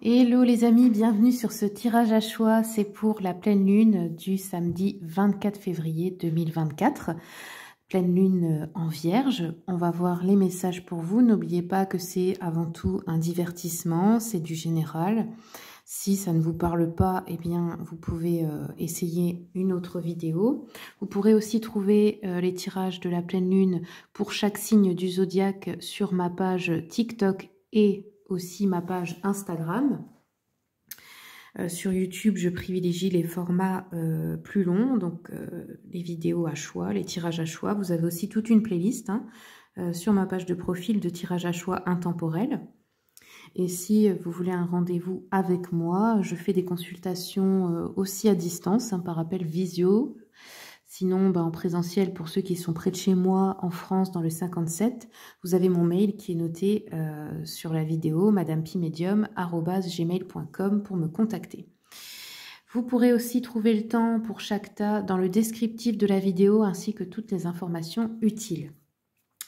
Hello les amis, bienvenue sur ce tirage à choix. C'est pour la pleine lune du samedi 24 février 2024. Pleine lune en Vierge. On va voir les messages pour vous. N'oubliez pas que c'est avant tout un divertissement, c'est du général. Si ça ne vous parle pas, eh bien vous pouvez essayer une autre vidéo. Vous pourrez aussi trouver les tirages de la pleine lune pour chaque signe du zodiaque sur ma page TikTok et aussi ma page Instagram. Sur YouTube, je privilégie les formats plus longs, donc les vidéos à choix, les tirages à choix. Vous avez aussi toute une playlist sur ma page de profil de tirage à choix intemporel. Et si vous voulez un rendez-vous avec moi, je fais des consultations aussi à distance, par appel visio. Sinon, en présentiel, pour ceux qui sont près de chez moi, en France, dans le 57, vous avez mon mail qui est noté sur la vidéo, madamepimedium@gmail.com pour me contacter. Vous pourrez aussi trouver le temps pour chaque tas dans le descriptif de la vidéo, ainsi que toutes les informations utiles.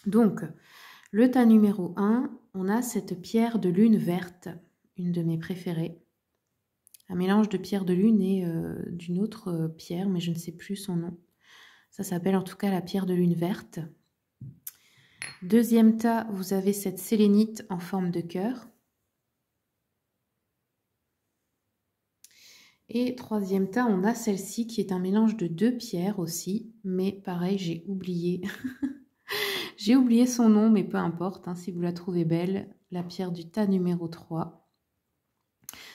Donc, le tas numéro 1, on a cette pierre de lune verte, une de mes préférées. Un mélange de pierre de lune et d'une autre pierre, mais je ne sais plus son nom. Ça s'appelle en tout cas la pierre de lune verte. Deuxième tas, vous avez cette sélénite en forme de cœur. Et troisième tas, on a celle-ci qui est un mélange de deux pierres aussi. Mais pareil, j'ai oublié. J'ai oublié son nom, mais peu importe. Si vous la trouvez belle, la pierre du tas numéro 3.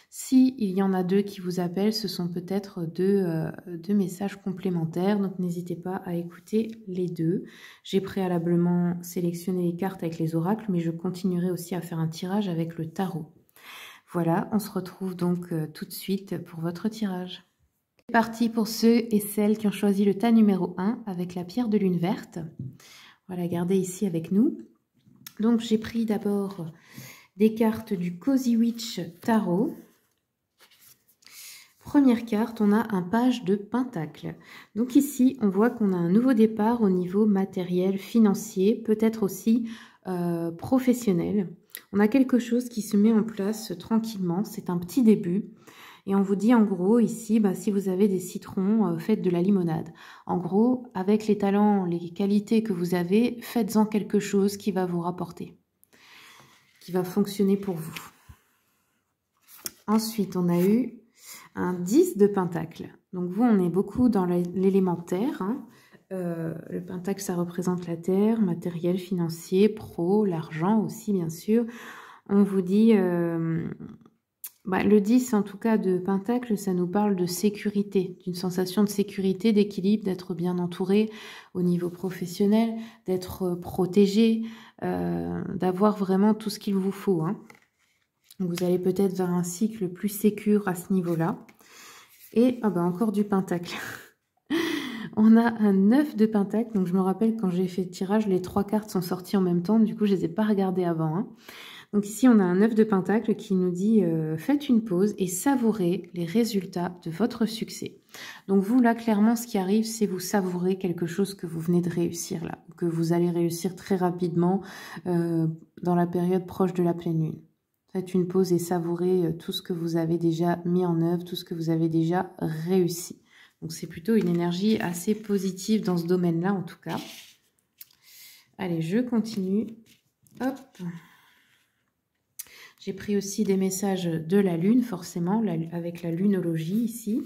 Si il y en a deux qui vous appellent, ce sont peut-être deux messages complémentaires, donc n'hésitez pas à écouter les deux. J'ai préalablement sélectionné les cartes avec les oracles, mais je continuerai aussi à faire un tirage avec le tarot. Voilà, on se retrouve donc tout de suite pour votre tirage. C'est parti pour ceux et celles qui ont choisi le tas numéro 1 avec la pierre de lune verte. On va la garder ici avec nous. Donc j'ai pris d'abord des cartes du Cozy Witch Tarot. Première carte, on a un page de pentacle. Donc ici, on voit qu'on a un nouveau départ au niveau matériel, financier, peut-être aussi professionnel. On a quelque chose qui se met en place tranquillement, c'est un petit début. Et on vous dit en gros ici, si vous avez des citrons, faites de la limonade. En gros, avec les talents, les qualités que vous avez, faites-en quelque chose qui va vous rapporter, qui va fonctionner pour vous. Ensuite, on a eu un 10 de pentacle. Donc vous, on est beaucoup dans l'élémentaire. Le pentacle, ça représente la terre, matériel, financier, pro, l'argent aussi, bien sûr. On vous dit... le 10, en tout cas, de pentacle, ça nous parle de sécurité, d'une sensation de sécurité, d'équilibre, d'être bien entouré au niveau professionnel, d'être protégé, d'avoir vraiment tout ce qu'il vous faut. Vous allez peut-être vers un cycle plus sécure à ce niveau-là. Et encore du pentacle. On a un 9 de pentacle. Donc je me rappelle quand j'ai fait le tirage, les 3 cartes sont sorties en même temps. Du coup, je ne les ai pas regardées avant. Donc ici, on a un 9 de pentacle qui nous dit faites une pause et savourez les résultats de votre succès. Donc vous, là, clairement, ce qui arrive, c'est vous savourez quelque chose que vous venez de réussir là, que vous allez réussir très rapidement dans la période proche de la pleine lune. Faites une pause et savourez tout ce que vous avez déjà mis en œuvre, tout ce que vous avez déjà réussi. Donc c'est plutôt une énergie assez positive dans ce domaine-là, en tout cas. Allez, je continue. Hop. J'ai pris aussi des messages de la lune, forcément, avec la lunologie ici.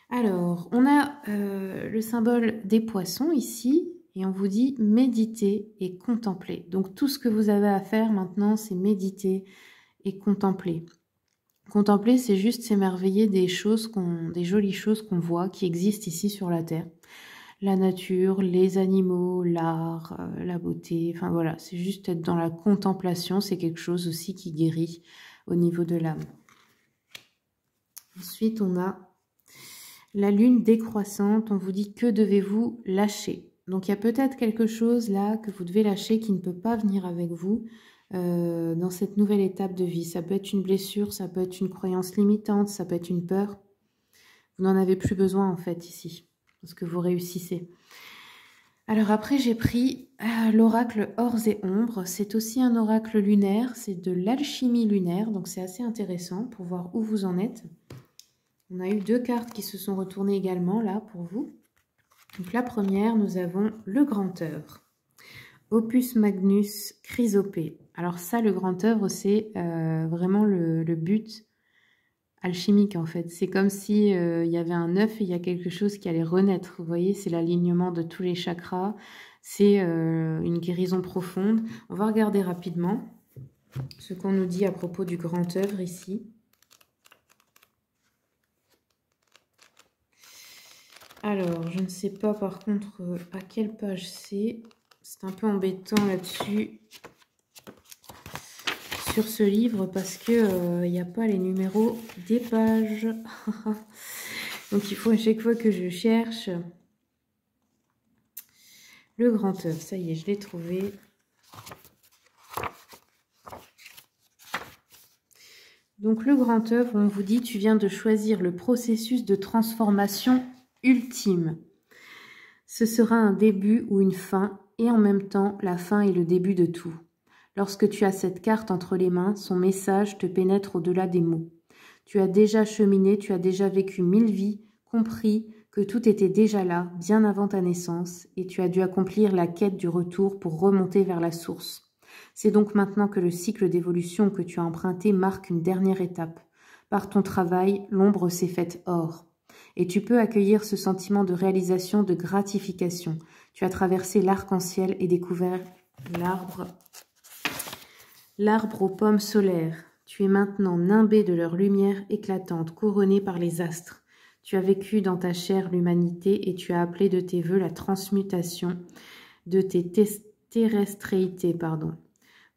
Alors, on a le symbole des poissons ici. Et on vous dit méditer et contempler. Donc tout ce que vous avez à faire maintenant, c'est méditer et contempler. Contempler, c'est juste s'émerveiller des jolies choses qu'on voit, qui existent ici sur la Terre. La nature, les animaux, l'art, la beauté, enfin voilà, c'est juste être dans la contemplation, c'est quelque chose aussi qui guérit au niveau de l'âme. Ensuite, on a la lune décroissante, on vous dit que devez-vous lâcher. Donc, il y a peut-être quelque chose là que vous devez lâcher qui ne peut pas venir avec vous dans cette nouvelle étape de vie. Ça peut être une blessure, ça peut être une croyance limitante, ça peut être une peur. Vous n'en avez plus besoin en fait ici, parce que vous réussissez. Alors après, j'ai pris l'oracle Ors et Ombres. C'est aussi un oracle lunaire, c'est de l'alchimie lunaire, donc c'est assez intéressant pour voir où vous en êtes. On a eu 2 cartes qui se sont retournées également là pour vous. Donc la première, nous avons le grand œuvre. Opus Magnus Chrysopée. Alors ça, le grand œuvre, c'est vraiment le but alchimique en fait. C'est comme si il y avait un œuf et il y a quelque chose qui allait renaître. Vous voyez, c'est l'alignement de tous les chakras. C'est une guérison profonde. On va regarder rapidement ce qu'on nous dit à propos du grand œuvre ici. Alors, je ne sais pas par contre à quelle page c'est. C'est un peu embêtant là-dessus sur ce livre parce que il n'y a pas les numéros des pages. Donc il faut à chaque fois que je cherche le grand œuvre. Ça y est, je l'ai trouvé. Donc le grand œuvre, on vous dit, tu viens de choisir le processus de transformation ultime. Ce sera un début ou une fin, et en même temps, la fin est le début de tout. Lorsque tu as cette carte entre les mains, son message te pénètre au-delà des mots. Tu as déjà cheminé, tu as déjà vécu 1000 vies, compris que tout était déjà là, bien avant ta naissance, et tu as dû accomplir la quête du retour pour remonter vers la source. C'est donc maintenant que le cycle d'évolution que tu as emprunté marque une dernière étape. Par ton travail, l'ombre s'est faite or. Et tu peux accueillir ce sentiment de réalisation, de gratification. Tu as traversé l'arc-en-ciel et découvert l'arbre aux pommes solaires. Tu es maintenant nimbé de leur lumière éclatante, couronné par les astres. Tu as vécu dans ta chair l'humanité et tu as appelé de tes vœux la transmutation de tes terrestréités,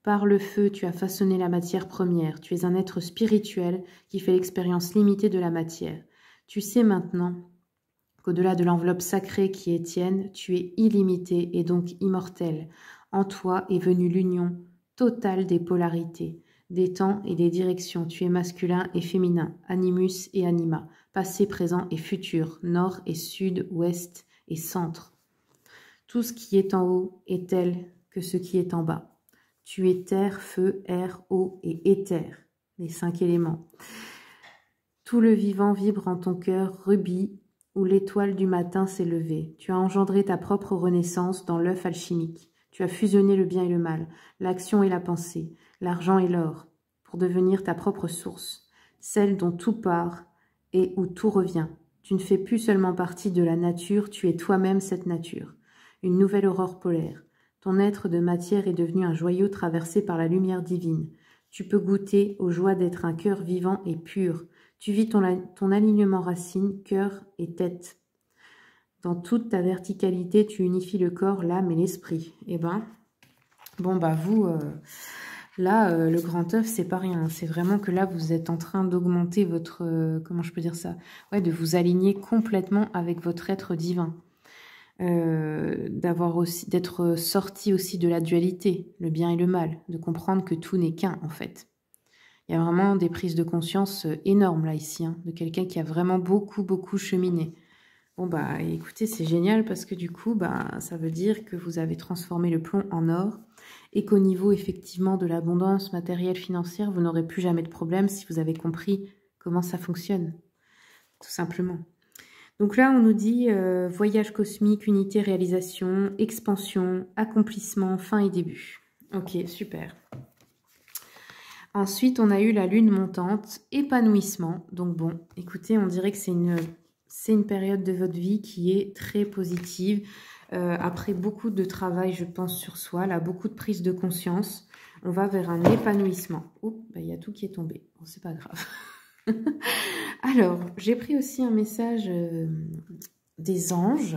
Par le feu, tu as façonné la matière première. Tu es un être spirituel qui fait l'expérience limitée de la matière. Tu sais maintenant qu'au-delà de l'enveloppe sacrée qui est tienne, tu es illimité et donc immortel. En toi est venue l'union totale des polarités, des temps et des directions. Tu es masculin et féminin, animus et anima, passé, présent et futur, nord et sud, ouest et centre. Tout ce qui est en haut est tel que ce qui est en bas. Tu es terre, feu, air, eau et éther, les 5 éléments. Tout le vivant vibre en ton cœur, rubis, où l'étoile du matin s'est levée. Tu as engendré ta propre renaissance dans l'œuf alchimique. Tu as fusionné le bien et le mal, l'action et la pensée, l'argent et l'or, pour devenir ta propre source, celle dont tout part et où tout revient. Tu ne fais plus seulement partie de la nature, tu es toi-même cette nature. Une nouvelle aurore polaire. Ton être de matière est devenu un joyau traversé par la lumière divine. Tu peux goûter aux joies d'être un cœur vivant et pur. Tu vis ton alignement racine, cœur et tête. Dans toute ta verticalité, tu unifies le corps, l'âme et l'esprit. Eh ben, bon bah vous, là, le grand œuf, c'est pas rien. C'est vraiment que là, vous êtes en train d'augmenter votre, comment je peux dire ça? Ouais, de vous aligner complètement avec votre être divin. D'être sorti aussi de la dualité, le bien et le mal, de comprendre que tout n'est qu'un en fait. Il y a vraiment des prises de conscience énormes là ici, hein, de quelqu'un qui a vraiment beaucoup cheminé. Bon bah écoutez, c'est génial parce que du coup, bah, ça veut dire que vous avez transformé le plomb en or et qu'au niveau effectivement de l'abondance matérielle financière, vous n'aurez plus jamais de problème si vous avez compris comment ça fonctionne, tout simplement. Donc là, on nous dit voyage cosmique, unité, réalisation, expansion, accomplissement, fin et début. Ok, super. Ensuite, on a eu la lune montante, épanouissement. Donc bon, écoutez, on dirait que c'est une période de votre vie qui est très positive. Après beaucoup de travail, je pense, sur soi, là, beaucoup de prise de conscience, on va vers un épanouissement. Oups, bah, y a tout qui est tombé. Bon, c'est pas grave. Alors, j'ai pris aussi un message des anges.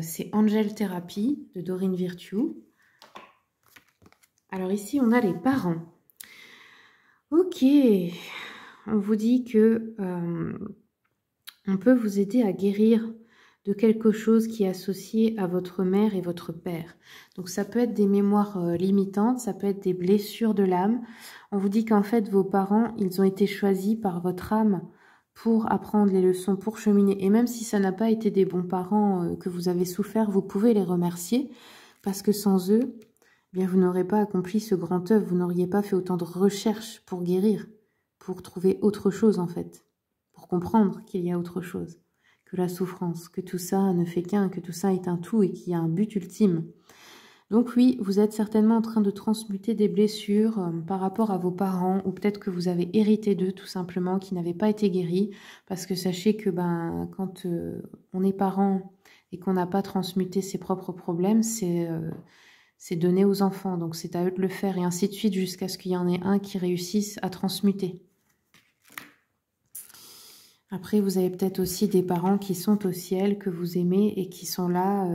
C'est Angel Therapy de Dorine Virtue. Alors ici, on a les parents. Ok, on vous dit que on peut vous aider à guérir de quelque chose qui est associé à votre mère et votre père. Donc ça peut être des mémoires limitantes, ça peut être des blessures de l'âme. On vous dit qu'en fait vos parents, ils ont été choisis par votre âme pour apprendre les leçons, pour cheminer. Et même si ça n'a pas été des bons parents que vous avez souffert, vous pouvez les remercier parce que sans eux, eh bien, vous n'aurez pas accompli ce grand œuvre, vous n'auriez pas fait autant de recherches pour guérir, pour trouver autre chose en fait, pour comprendre qu'il y a autre chose que la souffrance, que tout ça ne fait qu'un, que tout ça est un tout et qu'il y a un but ultime. Donc oui, vous êtes certainement en train de transmuter des blessures par rapport à vos parents, ou peut-être que vous avez hérité d'eux tout simplement, qui n'avaient pas été guéris, parce que sachez que quand on est parent et qu'on n'a pas transmuté ses propres problèmes, c'est donné aux enfants, donc c'est à eux de le faire, et ainsi de suite, jusqu'à ce qu'il y en ait un qui réussisse à transmuter. Après, vous avez peut-être aussi des parents qui sont au ciel, que vous aimez, et qui sont là,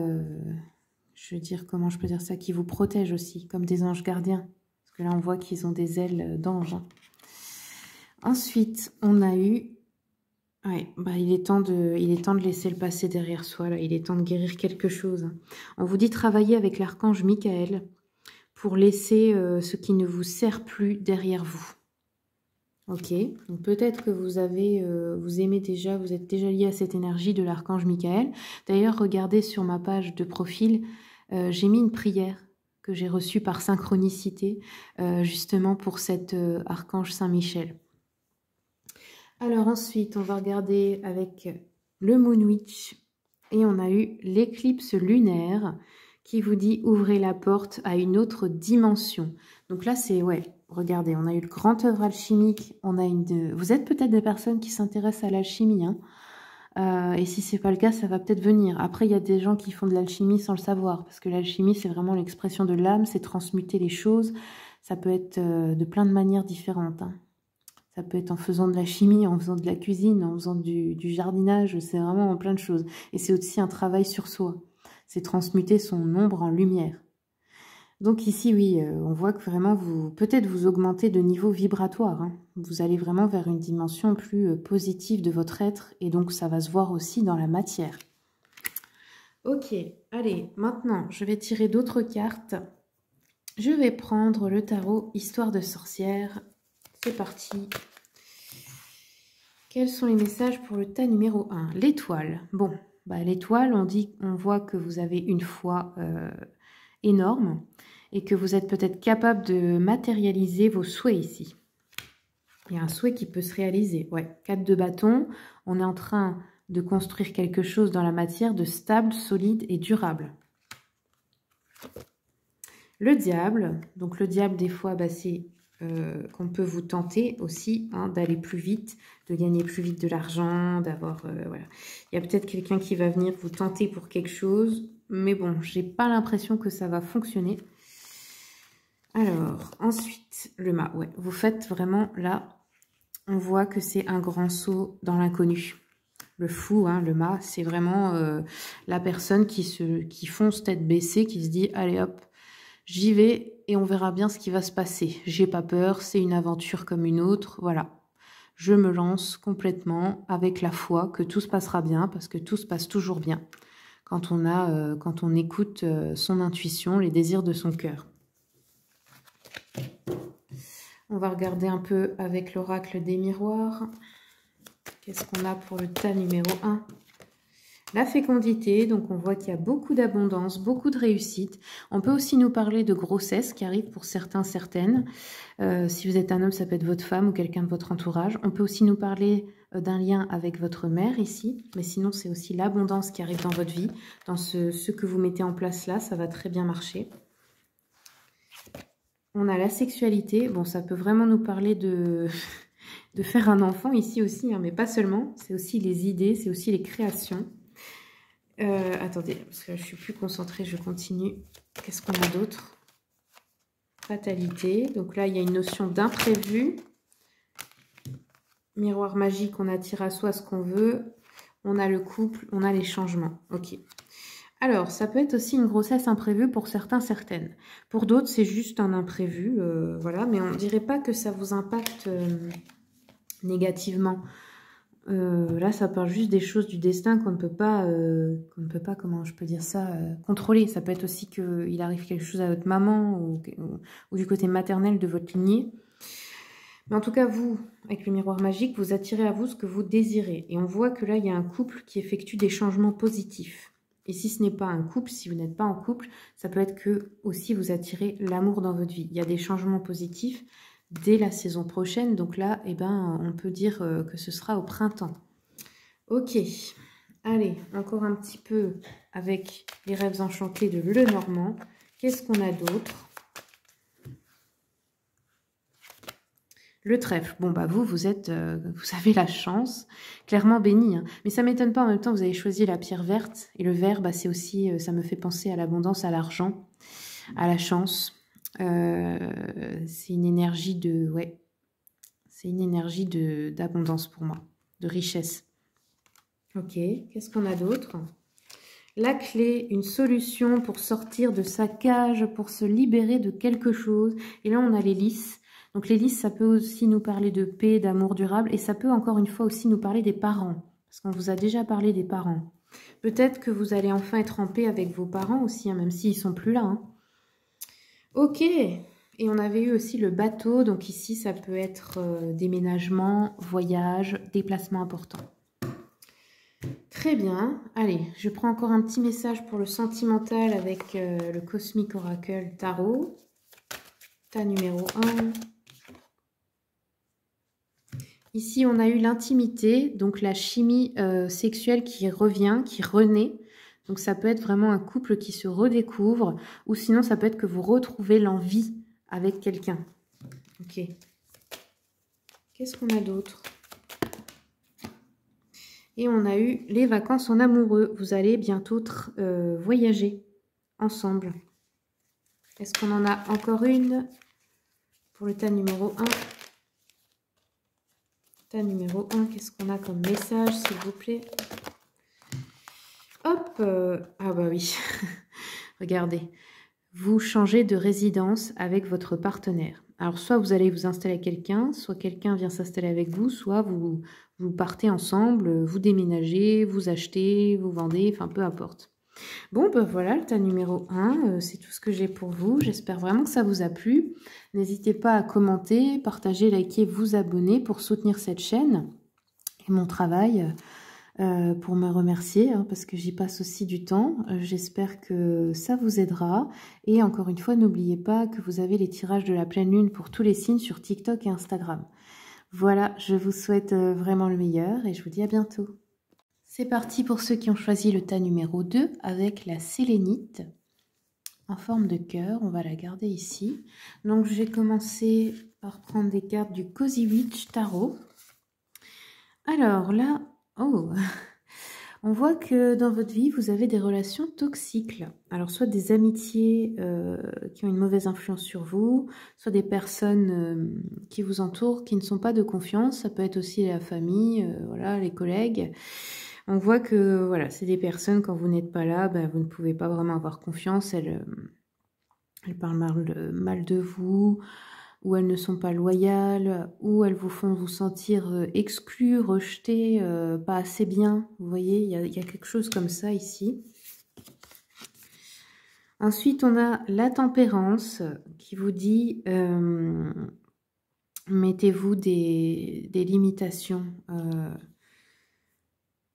je veux dire, comment je peux dire ça, qui vous protègent aussi, comme des anges gardiens. Parce que là, on voit qu'ils ont des ailes d'ange. Ensuite, on a eu... Ouais, il est temps de laisser le passé derrière soi, là. Il est temps de guérir quelque chose. On vous dit travailler avec l'archange Michael pour laisser ce qui ne vous sert plus derrière vous. Ok, donc peut-être que vous aimez déjà, vous êtes déjà lié à cette énergie de l'archange Michael. D'ailleurs, regardez sur ma page de profil, j'ai mis une prière que j'ai reçue par synchronicité, justement pour cet archange Saint-Michel. Alors ensuite, on va regarder avec le Moon Witch et on a eu l'éclipse lunaire qui vous dit ouvrez la porte à une autre dimension. Donc là, c'est, ouais, regardez, on a eu le grand œuvre alchimique, on a vous êtes peut-être des personnes qui s'intéressent à l'alchimie, hein, et si c'est pas le cas, ça va peut-être venir. Après, il y a des gens qui font de l'alchimie sans le savoir, parce que l'alchimie, c'est vraiment l'expression de l'âme, c'est transmuter les choses. Ça peut être de plein de manières différentes, hein. Ça peut être en faisant de la chimie, en faisant de la cuisine, en faisant du jardinage, c'est vraiment plein de choses. Et c'est aussi un travail sur soi. C'est transmuter son ombre en lumière. Donc ici, oui, on voit que vraiment, peut-être vous augmentez de niveau vibratoire, hein. Vous allez vraiment vers une dimension plus positive de votre être, et donc ça va se voir aussi dans la matière. Ok, allez, maintenant, je vais tirer d'autres cartes. Je vais prendre le tarot Histoire de sorcière. C'est parti. Quels sont les messages pour le tas numéro 1? L'étoile. Bon, l'étoile, on voit que vous avez une foi énorme et que vous êtes peut-être capable de matérialiser vos souhaits ici. Il y a un souhait qui peut se réaliser. Ouais, 4 de bâton. On est en train de construire quelque chose dans la matière de stable, solide et durable. Le diable. Donc le diable, des fois, c'est... qu'on peut vous tenter aussi, hein, d'aller plus vite, de gagner plus vite de l'argent, d'avoir... voilà. Il y a peut-être quelqu'un qui va venir vous tenter pour quelque chose, mais bon, j'ai pas l'impression que ça va fonctionner. Alors, ensuite, le mât. Ouais, vous faites vraiment, là, on voit que c'est un grand saut dans l'inconnu. Le fou, hein, le mât, c'est vraiment la personne qui fonce tête baissée, qui se dit, allez hop, j'y vais et on verra bien ce qui va se passer. J'ai pas peur, c'est une aventure comme une autre, voilà. Je me lance complètement avec la foi que tout se passera bien, parce que tout se passe toujours bien quand on écoute son intuition, les désirs de son cœur. On va regarder un peu avec l'oracle des miroirs. Qu'est-ce qu'on a pour le tas numéro 1? La fécondité, donc on voit qu'il y a beaucoup d'abondance, beaucoup de réussite. On peut aussi nous parler de grossesse qui arrive pour certains, certaines. Si vous êtes un homme, ça peut être votre femme ou quelqu'un de votre entourage. On peut aussi nous parler d'un lien avec votre mère ici. Mais sinon, c'est aussi l'abondance qui arrive dans votre vie. Dans ce que vous mettez en place là, ça va très bien marcher. On a la sexualité. Bon, ça peut vraiment nous parler de faire un enfant ici aussi, hein, mais pas seulement. C'est aussi les idées, c'est aussi les créations. Attendez, parce que là, je suis plus concentrée, je continue. Qu'est-ce qu'on a d'autre? Fatalité. Donc là, il y a une notion d'imprévu. Miroir magique, on attire à soi ce qu'on veut. On a le couple, on a les changements. Ok. Alors, ça peut être aussi une grossesse imprévue pour certains, certaines. Pour d'autres, c'est juste un imprévu. Voilà, mais on ne dirait pas que ça vous impacte négativement. Là, ça parle juste des choses du destin qu'on ne peut pas, comment je peux dire ça, contrôler. Ça peut être aussi qu'il arrive quelque chose à votre maman ou du côté maternel de votre lignée. Mais en tout cas, vous, avec le miroir magique, vous attirez à vous ce que vous désirez. Et on voit que là, il y a un couple qui effectue des changements positifs. Et si ce n'est pas un couple, si vous n'êtes pas en couple, ça peut être que aussi vous attirez l'amour dans votre vie. Il y a des changements positifs dès la saison prochaine. Donc là, eh ben, on peut dire que ce sera au printemps. Ok, allez, encore un petit peu avec les rêves enchantés de Lenormand. Qu'est-ce qu'on a d'autre? Le trèfle. Bon, bah vous êtes, vous avez la chance, clairement béni. Hein. Mais ça m'étonne pas, en même temps, vous avez choisi la pierre verte. Et le vert, bah, c'est aussi, ça me fait penser à l'abondance, à l'argent, à la chance. C'est une énergie de, ouais, c'est une énergie d'abondance pour moi, de richesse. Ok, qu'est-ce qu'on a d'autre? La clé, une solution pour sortir de sa cage, pour se libérer de quelque chose. Et là, on a l'hélice. Donc l'hélice, ça peut aussi nous parler de paix, d'amour durable. Et ça peut encore une fois aussi nous parler des parents. Parce qu'on vous a déjà parlé des parents. Peut-être que vous allez enfin être en paix avec vos parents aussi, hein, même s'ils ne sont plus là. Hein. Ok. Et on avait eu aussi le bateau. Donc ici, ça peut être déménagement, voyage, déplacement important. Très bien. Allez, je prends encore un petit message pour le sentimental avec le Cosmic Oracle Tarot. Tas numéro 1. Ici, on a eu l'intimité, donc la chimie sexuelle qui revient, qui renaît. Donc ça peut être vraiment un couple qui se redécouvre, ou sinon ça peut être que vous retrouvez l'envie avec quelqu'un. Ok. Qu'est-ce qu'on a d'autre ? Et on a eu les vacances en amoureux. Vous allez bientôt voyager ensemble. Est-ce qu'on en a encore une pour le tas numéro 1? Tas numéro 1, qu'est-ce qu'on a comme message, s'il vous plaît? Hop, ah bah oui, regardez. Vous changez de résidence avec votre partenaire. Alors, soit vous allez vous installer avec quelqu'un, soit quelqu'un vient s'installer avec vous, soit vous partez ensemble, vous déménagez, vous achetez, vous vendez, enfin, peu importe. Bon, ben voilà, le tas numéro 1, c'est tout ce que j'ai pour vous. J'espère vraiment que ça vous a plu. N'hésitez pas à commenter, partager, liker, vous abonner pour soutenir cette chaîne et mon travail. Pour me remercier, hein, parce que j'y passe aussi du temps. J'espère que ça vous aidera. Et encore une fois, n'oubliez pas que vous avez les tirages de la pleine lune pour tous les signes sur TikTok et Instagram. Voilà, je vous souhaite vraiment le meilleur et je vous dis à bientôt. C'est parti pour ceux qui ont choisi le tas numéro 2 avec la sélénite en forme de cœur. On va la garder ici. Donc, je vais commencer par prendre des cartes du Cozy Witch Tarot. Alors là... Oh, on voit que dans votre vie, vous avez des relations toxiques. Alors, soit des amitiés qui ont une mauvaise influence sur vous, soit des personnes qui vous entourent qui ne sont pas de confiance. Ça peut être aussi la famille, voilà, les collègues. On voit que voilà, c'est des personnes, quand vous n'êtes pas là, ben, vous ne pouvez pas vraiment avoir confiance. Elles parlent mal de vous, ou elles ne sont pas loyales, ou elles vous font vous sentir exclu, rejeté, pas assez bien. Vous voyez, il y a quelque chose comme ça ici. Ensuite, on a la tempérance qui vous dit mettez-vous des limitations.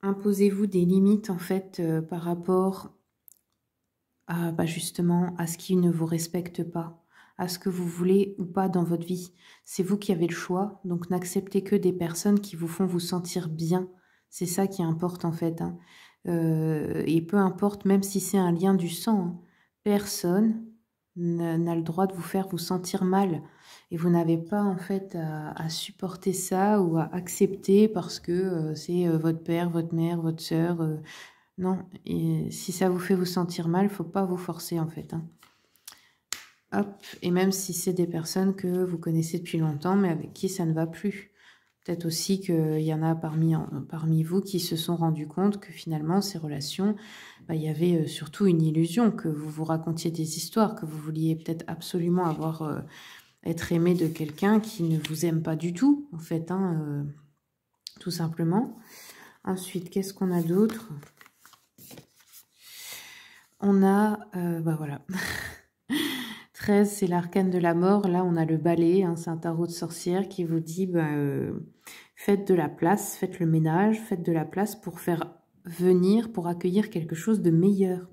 Imposez-vous des limites en fait par rapport à bah, justement à ce qui ne vous respecte pas, à ce que vous voulez ou pas dans votre vie. C'est vous qui avez le choix, donc n'acceptez que des personnes qui vous font vous sentir bien. C'est ça qui importe en fait. Hein. Et peu importe, même si c'est un lien du sang, hein, personne n'a le droit de vous faire vous sentir mal. Et vous n'avez pas en fait à supporter ça ou à accepter parce que c'est votre père, votre mère, votre sœur. Non, et si ça vous fait vous sentir mal, il ne faut pas vous forcer en fait. Hein. Hop, et même si c'est des personnes que vous connaissez depuis longtemps, mais avec qui ça ne va plus. Peut-être aussi qu'il y en a parmi vous qui se sont rendus compte que finalement, ces relations, bah, il y avait surtout une illusion, que vous vous racontiez des histoires, que vous vouliez peut-être absolument être aimé de quelqu'un qui ne vous aime pas du tout, en fait, hein, tout simplement. Ensuite, qu'est-ce qu'on a d'autre ? On a, bah voilà, 13, c'est l'arcane de la mort. Là, on a le balai, hein, c'est un tarot de sorcière qui vous dit faites de la place, faites le ménage, faites de la place pour faire venir, pour accueillir quelque chose de meilleur.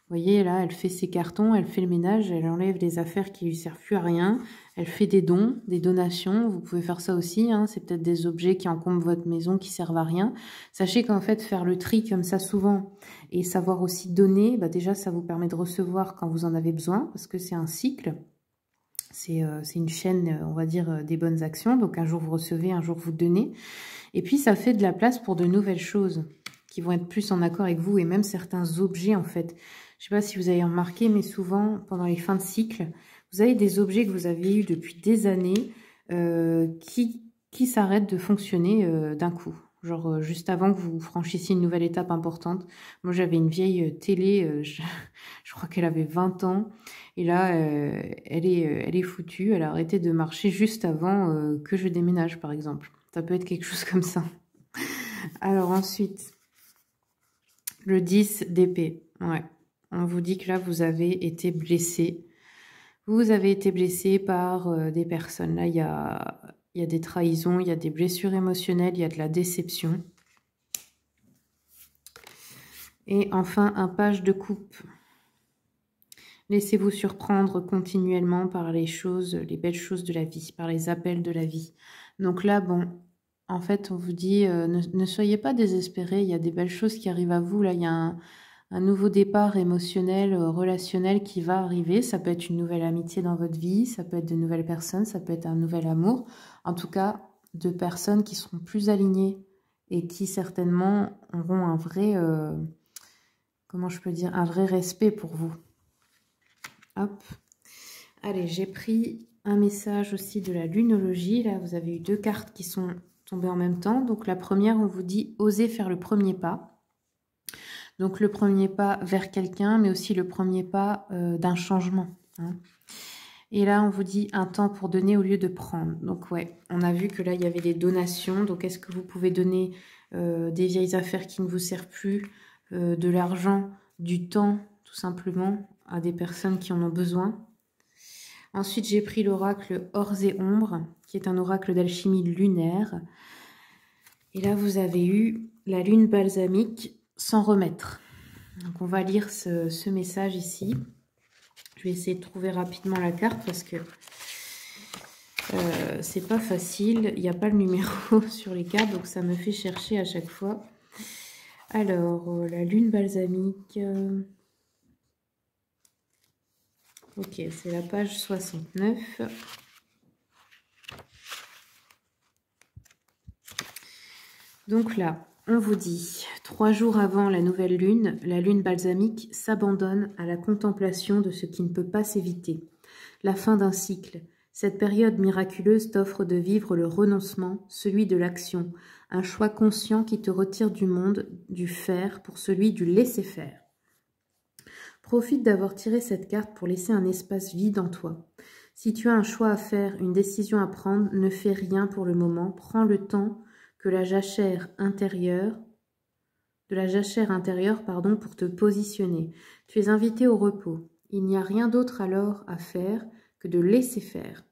Vous voyez, là, elle fait ses cartons, elle fait le ménage, elle enlève les affaires qui lui servent plus à rien, elle fait des dons, des donations. Vous pouvez faire ça aussi, hein, c'est peut-être des objets qui encombrent votre maison, qui servent à rien. Sachez qu'en fait, faire le tri comme ça souvent et savoir aussi donner, bah déjà, ça vous permet de recevoir quand vous en avez besoin, parce que c'est un cycle. C'est une chaîne, on va dire, des bonnes actions. Donc, un jour, vous recevez, un jour, vous donnez. Et puis, ça fait de la place pour de nouvelles choses qui vont être plus en accord avec vous et même certains objets, en fait. Je ne sais pas si vous avez remarqué, mais souvent, pendant les fins de cycle, vous avez des objets que vous avez eus depuis des années qui s'arrêtent de fonctionner d'un coup. Genre, juste avant que vous franchissiez une nouvelle étape importante. Moi, j'avais une vieille télé, je crois qu'elle avait 20 ans. Et là, elle est foutue. Elle a arrêté de marcher juste avant que je déménage, par exemple. Ça peut être quelque chose comme ça. Alors ensuite, le 10 d'épée. Ouais. On vous dit que là, vous avez été blessé. Vous avez été blessé par des personnes. Là, il y a des trahisons, il y a des blessures émotionnelles, il y a de la déception. Et enfin, un page de coupe. Laissez-vous surprendre continuellement par les choses, les belles choses de la vie, par les appels de la vie. Donc là, bon, en fait, on vous dit, ne soyez pas désespérés, il y a des belles choses qui arrivent à vous. Là, il y a un nouveau départ émotionnel, relationnel qui va arriver. Ça peut être une nouvelle amitié dans votre vie, ça peut être de nouvelles personnes, ça peut être un nouvel amour. En tout cas, de personnes qui seront plus alignées et qui certainement auront un vrai, comment je peux dire, un vrai respect pour vous. Hop. Allez, j'ai pris un message aussi de la lunologie. Là, vous avez eu 2 cartes qui sont tombées en même temps. Donc, la première, on vous dit « Osez faire le premier pas ». Donc, le premier pas vers quelqu'un, mais aussi le premier pas d'un changement. Hein. Et là, on vous dit un temps pour donner au lieu de prendre. Donc, ouais, on a vu que là, il y avait des donations. Donc, est-ce que vous pouvez donner des vieilles affaires qui ne vous servent plus, de l'argent, du temps, tout simplement, à des personnes qui en ont besoin. Ensuite, j'ai pris l'oracle Ors et Ombres, qui est un oracle d'alchimie lunaire. Et là, vous avez eu la lune balsamique sans remettre. Donc, on va lire ce message ici. Je vais essayer de trouver rapidement la carte parce que c'est pas facile. Il n'y a pas le numéro sur les cartes, donc ça me fait chercher à chaque fois. Alors, la lune balsamique... Ok, c'est la page 69. Donc là, on vous dit, 3 jours avant la nouvelle lune, la lune balsamique s'abandonne à la contemplation de ce qui ne peut pas s'éviter. La fin d'un cycle. Cette période miraculeuse t'offre de vivre le renoncement, celui de l'action, un choix conscient qui te retire du monde du faire pour celui du laisser-faire. Profite d'avoir tiré cette carte pour laisser un espace vide en toi. Si tu as un choix à faire, une décision à prendre, ne fais rien pour le moment. Prends le temps que de la jachère intérieure, pour te positionner. Tu es invité au repos. Il n'y a rien d'autre alors à faire que de laisser faire.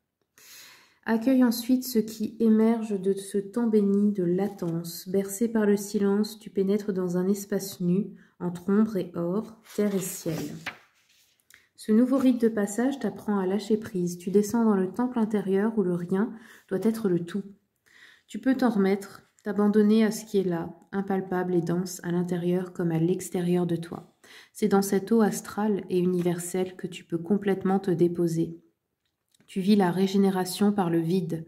Accueille ensuite ce qui émerge de ce temps béni de latence. Bercé par le silence, tu pénètres dans un espace nu, entre ombre et or, terre et ciel. Ce nouveau rite de passage t'apprend à lâcher prise. Tu descends dans le temple intérieur où le rien doit être le tout. Tu peux t'en remettre, t'abandonner à ce qui est là, impalpable et dense à l'intérieur comme à l'extérieur de toi. C'est dans cette eau astrale et universelle que tu peux complètement te déposer. Tu vis la régénération par le vide.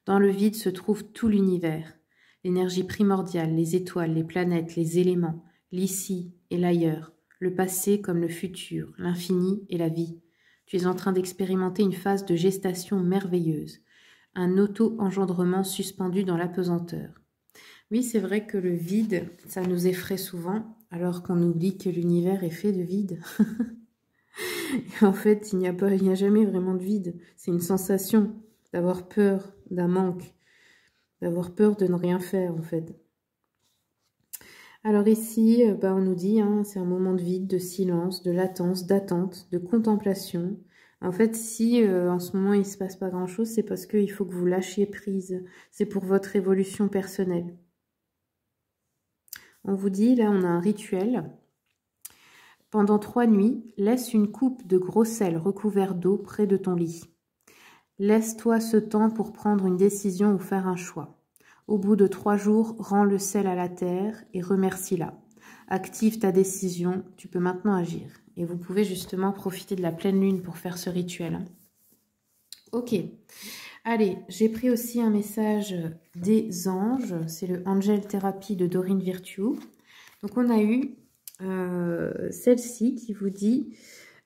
Dans le vide se trouve tout l'univers. L'énergie primordiale, les étoiles, les planètes, les éléments, l'ici et l'ailleurs, le passé comme le futur, l'infini et la vie. Tu es en train d'expérimenter une phase de gestation merveilleuse, un auto-engendrement suspendu dans l'apesanteur. Oui, c'est vrai que le vide, ça nous effraie souvent, alors qu'on oublie que l'univers est fait de vide. Et en fait, il n'y a jamais vraiment de vide. C'est une sensation d'avoir peur d'un manque, d'avoir peur de ne rien faire, en fait. Alors ici, on nous dit, c'est un moment de vide, de silence, de latence, d'attente, de contemplation, En fait, si en ce moment il ne se passe pas grand-chose, c'est parce qu'il faut que vous lâchiez prise. C'est pour votre évolution personnelle. On vous dit, là, on a un rituel. Pendant 3 nuits, laisse une coupe de gros sel recouvert d'eau près de ton lit. Laisse-toi ce temps pour prendre une décision ou faire un choix. Au bout de 3 jours, rends le sel à la terre et remercie-la. Active ta décision, tu peux maintenant agir. Et vous pouvez justement profiter de la pleine lune pour faire ce rituel. Ok. Allez, j'ai pris aussi un message des anges. C'est le Angel Therapy de Dorine Virtue. Donc on a eu celle-ci qui vous dit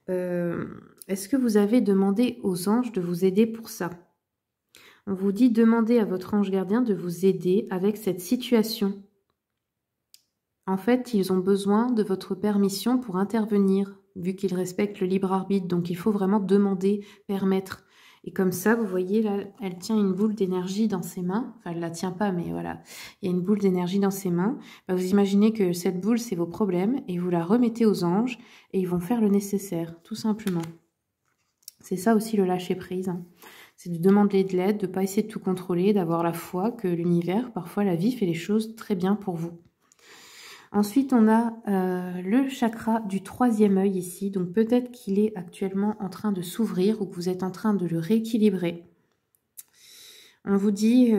est-ce que vous avez demandé aux anges de vous aider pour ça? On vous dit demandez à votre ange gardien de vous aider avec cette situation. En fait, ils ont besoin de votre permission pour intervenir, vu qu'ils respectent le libre arbitre. Donc, il faut vraiment demander, permettre. Et comme ça, vous voyez, là, elle tient une boule d'énergie dans ses mains. Enfin, elle ne la tient pas, mais voilà. Il y a une boule d'énergie dans ses mains. Bah, vous imaginez que cette boule, c'est vos problèmes. Et vous la remettez aux anges. Et ils vont faire le nécessaire, tout simplement. C'est ça aussi le lâcher-prise. C'est de demander de l'aide, de ne pas essayer de tout contrôler, d'avoir la foi que l'univers, parfois la vie, fait les choses très bien pour vous. Ensuite, on a le chakra du 3e œil ici. Donc, peut-être qu'il est actuellement en train de s'ouvrir ou que vous êtes en train de le rééquilibrer. On vous dit,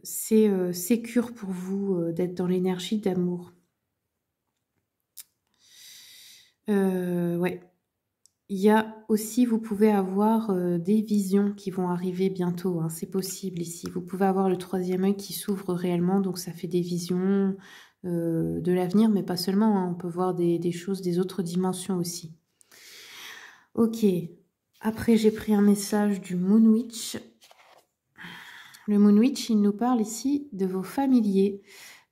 c'est sécure pour vous d'être dans l'énergie d'amour. Ouais. Il y a aussi, vous pouvez avoir des visions qui vont arriver bientôt. Hein. C'est possible ici. Vous pouvez avoir le 3e œil qui s'ouvre réellement. Donc, ça fait des visions de l'avenir, mais pas seulement. Hein. On peut voir des choses des autres dimensions aussi. Ok. Après, j'ai pris un message du Moon Witch. Le Moon Witch, il nous parle ici de vos familiers.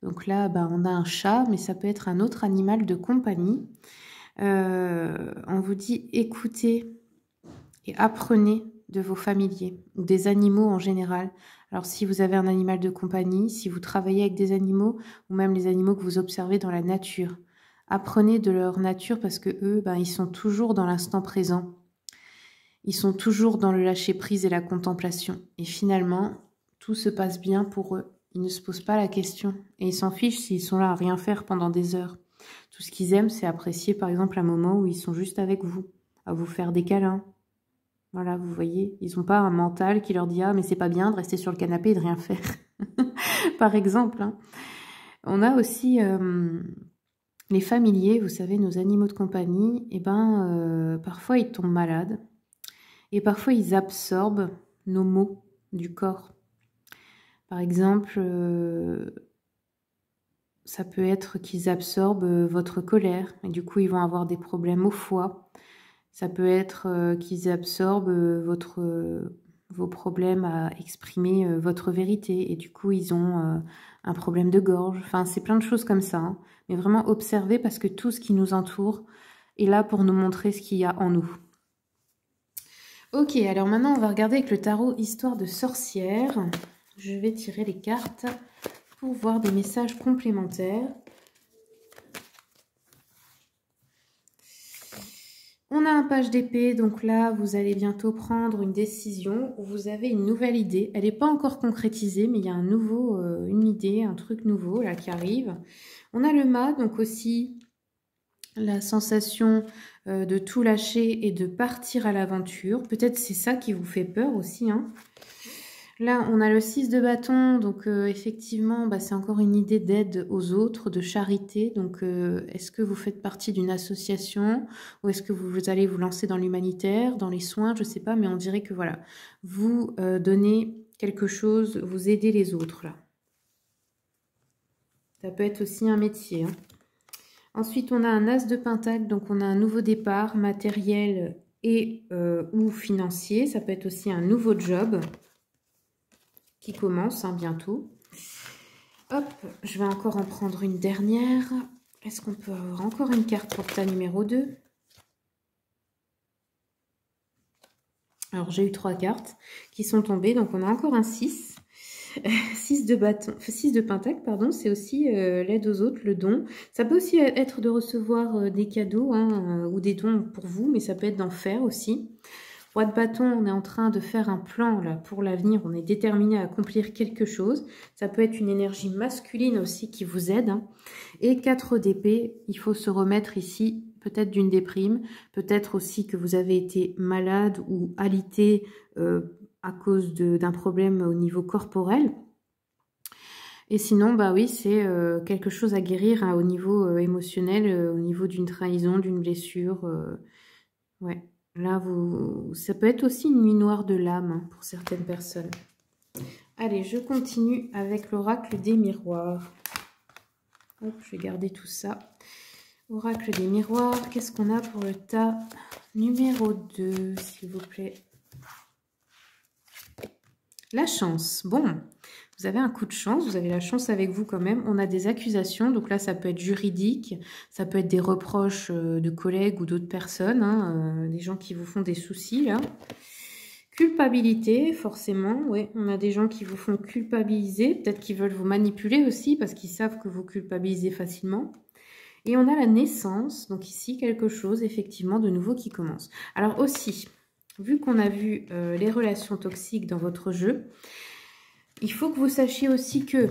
Donc là, bah, on a un chat, mais ça peut être un autre animal de compagnie. On vous dit écoutez et apprenez de vos familiers ou des animaux en général. Alors si vous avez un animal de compagnie, si vous travaillez avec des animaux ou même les animaux que vous observez dans la nature, apprenez de leur nature parce que eux, ben, ils sont toujours dans l'instant présent. Ils sont toujours dans le lâcher-prise et la contemplation. Et finalement, tout se passe bien pour eux. Ils ne se posent pas la question et ils s'en fichent s'ils sont là à rien faire pendant des heures. Tout ce qu'ils aiment, c'est apprécier, par exemple, un moment où ils sont juste avec vous, à vous faire des câlins. Voilà, vous voyez, ils n'ont pas un mental qui leur dit « Ah, mais c'est pas bien de rester sur le canapé et de rien faire. » Par exemple. Hein. On a aussi les familiers, vous savez, nos animaux de compagnie. Et ben, parfois, ils tombent malades. Et parfois, ils absorbent nos maux du corps. Par exemple... ça peut être qu'ils absorbent votre colère et du coup ils vont avoir des problèmes au foie. Ça peut être qu'ils absorbent vos problèmes à exprimer votre vérité et du coup ils ont un problème de gorge. Enfin c'est plein de choses comme ça. Hein. Mais vraiment observer parce que tout ce qui nous entoure est là pour nous montrer ce qu'il y a en nous. Ok, alors maintenant on va regarder avec le tarot Histoire de sorcière. Je vais tirer les cartes pour voir des messages complémentaires. On a un page d'épée, donc là, vous allez bientôt prendre une décision où vous avez une nouvelle idée. Elle n'est pas encore concrétisée, mais il y a une idée, un truc nouveau là qui arrive. On a le mât, donc aussi la sensation de tout lâcher et de partir à l'aventure. Peut-être c'est ça qui vous fait peur aussi, hein. Là, on a le 6 de bâton, donc effectivement, bah, c'est encore une idée d'aide aux autres, de charité. Donc, est-ce que vous faites partie d'une association ou est-ce que vous allez vous lancer dans l'humanitaire, dans les soins, je ne sais pas, mais on dirait que voilà, vous donnez quelque chose, vous aidez les autres là. Ça peut être aussi un métier. Hein. Ensuite, on a un as de pentacle, donc on a un nouveau départ matériel et ou financier. Ça peut être aussi un nouveau job qui commence hein, bientôt. Hop, je vais encore en prendre une dernière. Est-ce qu'on peut avoir encore une carte pour ta numéro 2? Alors, j'ai eu 3 cartes qui sont tombées. Donc, on a encore un 6. 6 de pentacle, pardon, c'est aussi l'aide aux autres, le don. Ça peut aussi être de recevoir des cadeaux hein, ou des dons pour vous, mais ça peut être d'en faire aussi. Roi de bâton, on est en train de faire un plan là pour l'avenir, on est déterminé à accomplir quelque chose. Ça peut être une énergie masculine aussi qui vous aide. Hein. Et 4 d'épée, il faut se remettre ici peut-être d'une déprime, peut-être aussi que vous avez été malade ou alité à cause d'un problème au niveau corporel. Et sinon, bah oui, c'est quelque chose à guérir hein, au niveau émotionnel, au niveau d'une trahison, d'une blessure. Ouais. Là, ça peut être aussi une nuit noire de l'âme hein, pour certaines personnes. Allez, je continue avec l'oracle des miroirs. Hop, je vais garder tout ça. Oracle des miroirs, qu'est-ce qu'on a pour le tas numéro 2, s'il vous plaît? La chance. Bon, vous avez un coup de chance, vous avez la chance avec vous quand même. On a des accusations, donc là, ça peut être juridique, ça peut être des reproches de collègues ou d'autres personnes, hein, des gens qui vous font des soucis, là. Culpabilité, forcément, oui, on a des gens qui vous font culpabiliser, peut-être qu'ils veulent vous manipuler aussi, parce qu'ils savent que vous culpabilisez facilement. Et on a la naissance, donc ici, quelque chose, effectivement, de nouveau qui commence. Alors aussi, vu qu'on a vu les relations toxiques dans votre jeu, il faut que vous sachiez aussi que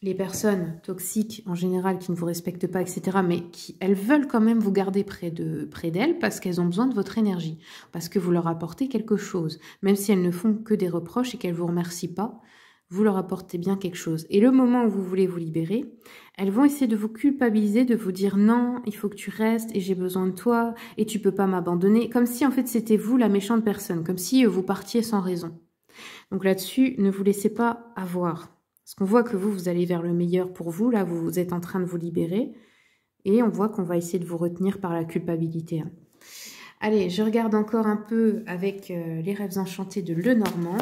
les personnes toxiques, en général, qui ne vous respectent pas, etc., mais elles veulent quand même vous garder près d'elles parce qu'elles ont besoin de votre énergie, parce que vous leur apportez quelque chose. Même si elles ne font que des reproches et qu'elles ne vous remercient pas, vous leur apportez bien quelque chose. Et le moment où vous voulez vous libérer, elles vont essayer de vous culpabiliser, de vous dire non, il faut que tu restes et j'ai besoin de toi et tu peux pas m'abandonner. Comme si en fait c'était vous la méchante personne, comme si vous partiez sans raison. Donc là-dessus, ne vous laissez pas avoir. Parce qu'on voit que vous allez vers le meilleur pour vous. Là, vous êtes en train de vous libérer. Et on voit qu'on va essayer de vous retenir par la culpabilité. Hein. Allez, je regarde encore un peu avec les rêves enchantés de Lenormand.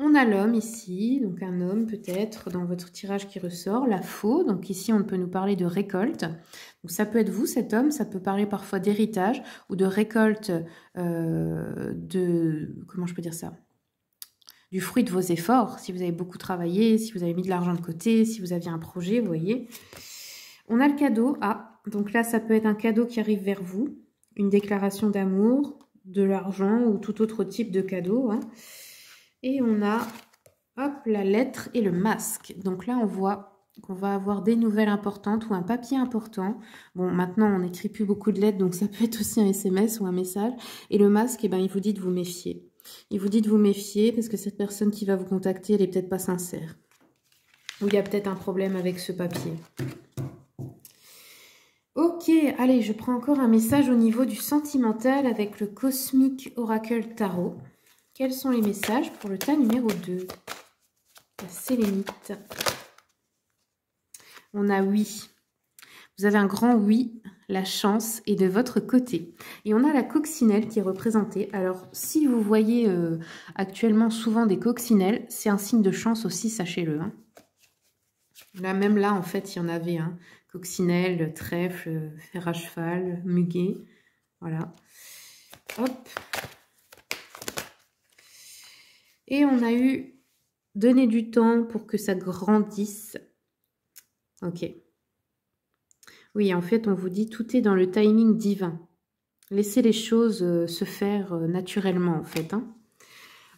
On a l'homme ici, donc un homme peut-être dans votre tirage qui ressort, la faux, donc ici on peut nous parler de récolte. Donc ça peut être vous cet homme, ça peut parler parfois d'héritage ou de récolte comment je peux dire ça, du fruit de vos efforts, si vous avez beaucoup travaillé, si vous avez mis de l'argent de côté, si vous aviez un projet, vous voyez. On a le cadeau, donc là ça peut être un cadeau qui arrive vers vous, une déclaration d'amour, de l'argent ou tout autre type de cadeau, hein. Et on a, hop, la lettre et le masque. Donc là, on voit qu'on va avoir des nouvelles importantes ou un papier important. Bon, maintenant, on n'écrit plus beaucoup de lettres, donc ça peut être aussi un SMS ou un message. Et le masque, eh ben, il vous dit de vous méfier. Il vous dit de vous méfier parce que cette personne qui va vous contacter, elle n'est peut-être pas sincère. Ou il y a peut-être un problème avec ce papier. Ok, allez, je prends encore un message au niveau du sentimental avec le Cosmic Oracle Tarot. Quels sont les messages pour le tas numéro 2? La sélénite. On a oui. Vous avez un grand oui, la chance est de votre côté. Et on a la coccinelle qui est représentée. Alors, si vous voyez actuellement souvent des coccinelles, c'est un signe de chance aussi, sachez-le. Hein. Là, même là, en fait, il y en avait. Hein. Coccinelle, trèfle, fer à cheval, muguet. Voilà. Hop. Et on a eu donner du temps pour que ça grandisse. Ok. Oui, en fait, on vous dit tout est dans le timing divin. Laissez les choses se faire naturellement, en fait. Hein.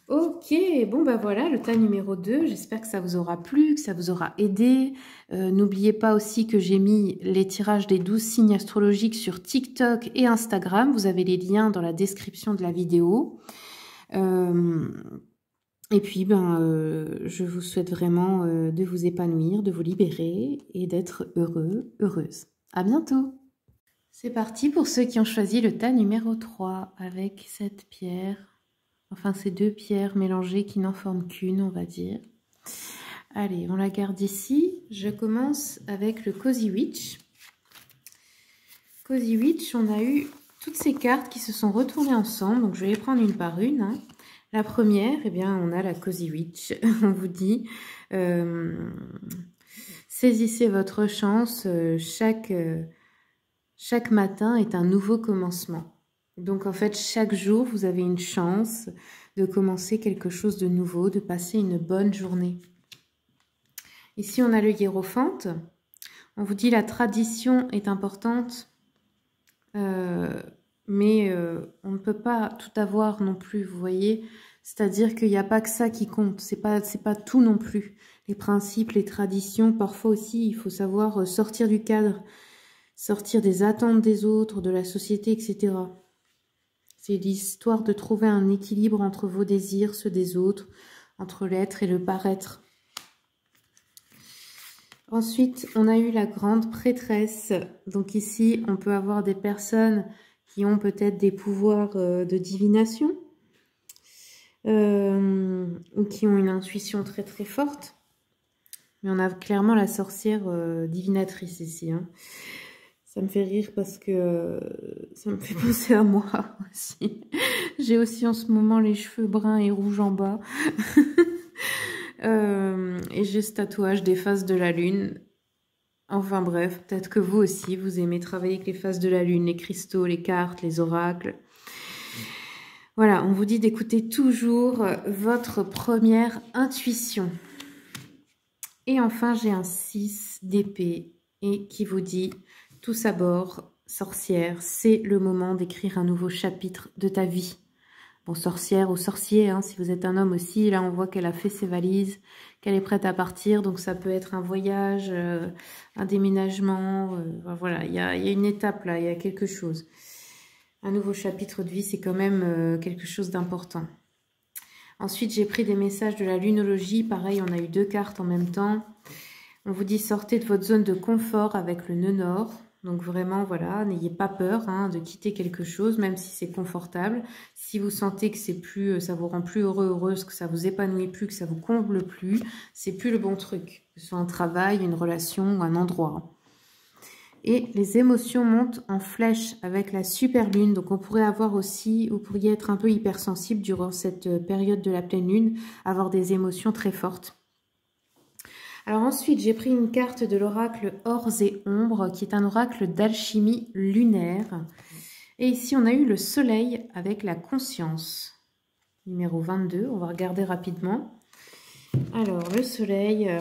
Ok, bon, bah voilà, le tas numéro 2. J'espère que ça vous aura plu, que ça vous aura aidé. N'oubliez pas aussi que j'ai mis les tirages des 12 signes astrologiques sur TikTok et Instagram. Vous avez les liens dans la description de la vidéo. Et puis, je vous souhaite vraiment de vous épanouir, de vous libérer et d'être heureux, heureuse. À bientôt! C'est parti pour ceux qui ont choisi le tas numéro 3 avec cette pierre, enfin ces deux pierres mélangées qui n'en forment qu'une, on va dire. Allez, on la garde ici. Je commence avec le Cozy Witch. Cozy Witch, on a eu toutes ces cartes qui se sont retournées ensemble, donc je vais les prendre une par une. Hein. La première, eh bien, on a la Cozy Witch. On vous dit, saisissez votre chance. Chaque matin est un nouveau commencement. Donc en fait, chaque jour, vous avez une chance de commencer quelque chose de nouveau, de passer une bonne journée. Ici, on a le hiérophante. On vous dit la tradition est importante, mais on ne peut pas tout avoir non plus, vous voyez. C'est-à-dire qu'il n'y a pas que ça qui compte, c'est pas tout non plus. Les principes, les traditions, parfois aussi, il faut savoir sortir du cadre, sortir des attentes des autres, de la société, etc. C'est l'histoire de trouver un équilibre entre vos désirs, ceux des autres, entre l'être et le paraître. Ensuite, on a eu la grande prêtresse. Donc ici, on peut avoir des personnes qui ont peut-être des pouvoirs de divination ou qui ont une intuition très très forte. Mais on a clairement la sorcière divinatrice ici. Hein. Ça me fait rire parce que ça me fait penser à moi aussi. J'ai aussi en ce moment les cheveux bruns et rouges en bas. Et j'ai ce tatouage des phases de la lune. Enfin bref, peut-être que vous aussi, vous aimez travailler avec les phases de la lune, les cristaux, les cartes, les oracles. Voilà, on vous dit d'écouter toujours votre première intuition. Et enfin, j'ai un 6 d'épée et qui vous dit, tous à bord, sorcière, c'est le moment d'écrire un nouveau chapitre de ta vie. Bon, sorcière ou sorcier, hein, si vous êtes un homme aussi, là on voit qu'elle a fait ses valises, qu'elle est prête à partir, donc ça peut être un voyage, un déménagement, voilà, il y a une étape là, il y a quelque chose. Un nouveau chapitre de vie, c'est quand même quelque chose d'important. Ensuite, j'ai pris des messages de la lunologie, pareil, on a eu 2 cartes en même temps. On vous dit sortez de votre zone de confort avec le nœud nord. Donc vraiment, voilà, n'ayez pas peur hein, de quitter quelque chose, même si c'est confortable. Si vous sentez que c'est plus, ça vous rend plus heureux, heureuse, que ça vous épanouit plus, que ça vous comble plus, c'est plus le bon truc. Que ce soit un travail, une relation ou un endroit. Et les émotions montent en flèche avec la super lune. Donc on pourrait avoir aussi, vous pourriez être un peu hypersensible durant cette période de la pleine lune, avoir des émotions très fortes. Alors ensuite, j'ai pris une carte de l'oracle Ors et Ombres, qui est un oracle d'alchimie lunaire. Et ici, on a eu le soleil avec la conscience. Numéro 22, on va regarder rapidement. Alors, le soleil...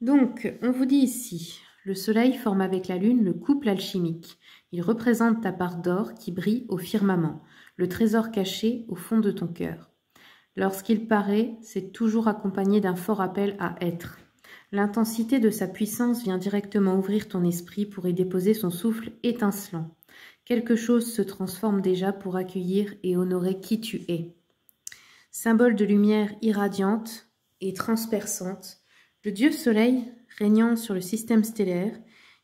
Donc, on vous dit ici, le soleil forme avec la lune le couple alchimique. Il représente ta part d'or qui brille au firmament, le trésor caché au fond de ton cœur. Lorsqu'il paraît, c'est toujours accompagné d'un fort appel à être. L'intensité de sa puissance vient directement ouvrir ton esprit pour y déposer son souffle étincelant. Quelque chose se transforme déjà pour accueillir et honorer qui tu es. Symbole de lumière irradiante et transperçante, le dieu soleil, régnant sur le système stellaire,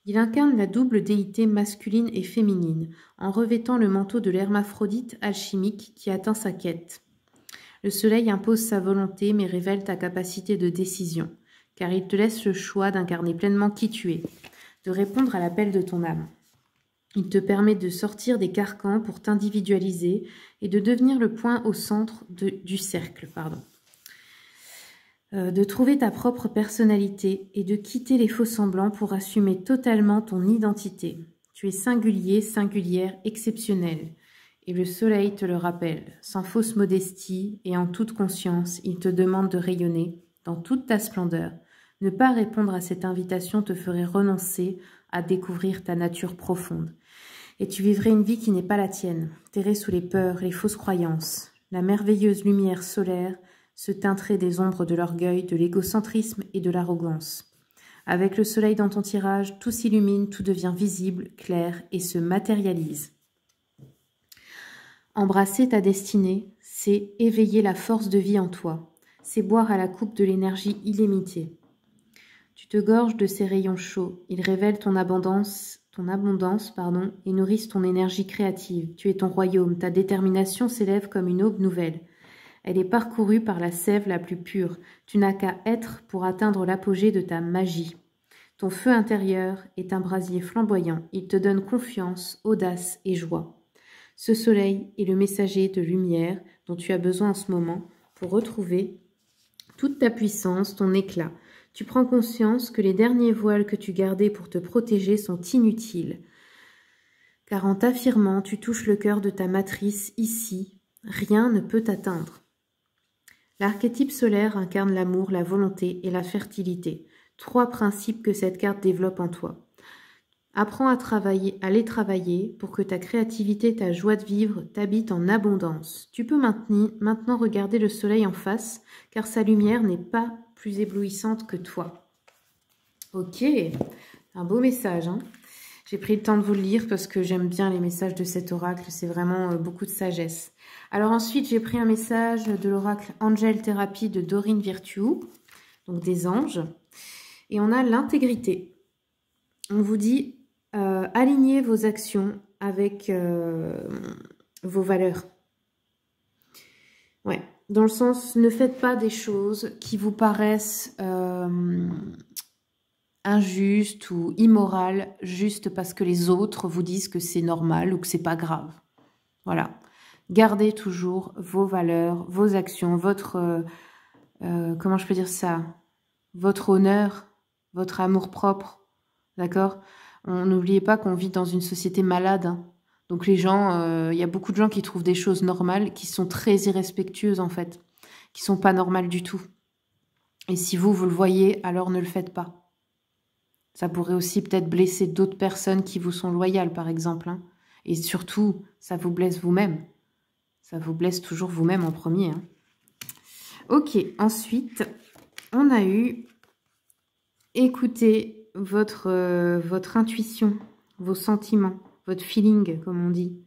il incarne la double déité masculine et féminine, en revêtant le manteau de l'hermaphrodite alchimique qui atteint sa quête. Le soleil impose sa volonté mais révèle ta capacité de décision, car il te laisse le choix d'incarner pleinement qui tu es, de répondre à l'appel de ton âme. Il te permet de sortir des carcans pour t'individualiser et de devenir le point au centre du cercle. De trouver ta propre personnalité et de quitter les faux-semblants pour assumer totalement ton identité. Tu es singulier, singulière, exceptionnel. Et le soleil te le rappelle, sans fausse modestie et en toute conscience, il te demande de rayonner dans toute ta splendeur. Ne pas répondre à cette invitation te ferait renoncer à découvrir ta nature profonde. Et tu vivrais une vie qui n'est pas la tienne, terrée sous les peurs, les fausses croyances. La merveilleuse lumière solaire se teinterait des ombres de l'orgueil, de l'égocentrisme et de l'arrogance. Avec le soleil dans ton tirage, tout s'illumine, tout devient visible, clair et se matérialise. Embrasser ta destinée, c'est éveiller la force de vie en toi, c'est boire à la coupe de l'énergie illimitée. Tu te gorges de ces rayons chauds, ils révèlent ton abondance, et nourrissent ton énergie créative. Tu es ton royaume, ta détermination s'élève comme une aube nouvelle. Elle est parcourue par la sève la plus pure. Tu n'as qu'à être pour atteindre l'apogée de ta magie. Ton feu intérieur est un brasier flamboyant. Il te donne confiance, audace et joie. Ce soleil est le messager de lumière dont tu as besoin en ce moment pour retrouver toute ta puissance, ton éclat. Tu prends conscience que les derniers voiles que tu gardais pour te protéger sont inutiles. Car en t'affirmant, tu touches le cœur de ta matrice ici. Rien ne peut t'atteindre. L'archétype solaire incarne l'amour, la volonté et la fertilité. 3 principes que cette carte développe en toi. Apprends à les travailler pour que ta créativité, ta joie de vivre t'habitent en abondance. Tu peux maintenant regarder le soleil en face, car sa lumière n'est pas plus éblouissante que toi. Ok, un beau message, hein. J'ai pris le temps de vous le lire parce que j'aime bien les messages de cet oracle, c'est vraiment beaucoup de sagesse. Alors ensuite, j'ai pris un message de l'oracle Angel Therapy de Dorine Virtue, donc des anges. Et on a l'intégrité. On vous dit, alignez vos actions avec vos valeurs. Ouais, dans le sens, ne faites pas des choses qui vous paraissent injustes ou immorales juste parce que les autres vous disent que c'est normal ou que c'est pas grave. Voilà. Gardez toujours vos valeurs, vos actions, votre... comment je peux dire ça? Votre honneur, votre amour-propre, d'accord? N'oubliez pas qu'on vit dans une société malade, hein. Donc les gens, y a beaucoup de gens qui trouvent des choses normales, qui sont très irrespectueuses en fait, qui sont pas normales du tout. Et si vous le voyez, alors ne le faites pas. Ça pourrait aussi peut-être blesser d'autres personnes qui vous sont loyales, par exemple, hein. Et surtout, ça vous blesse vous-même. Ça vous blesse toujours vous-même en premier, hein. Ok, ensuite, on a eu... Écoutez votre intuition, vos sentiments, votre feeling, comme on dit.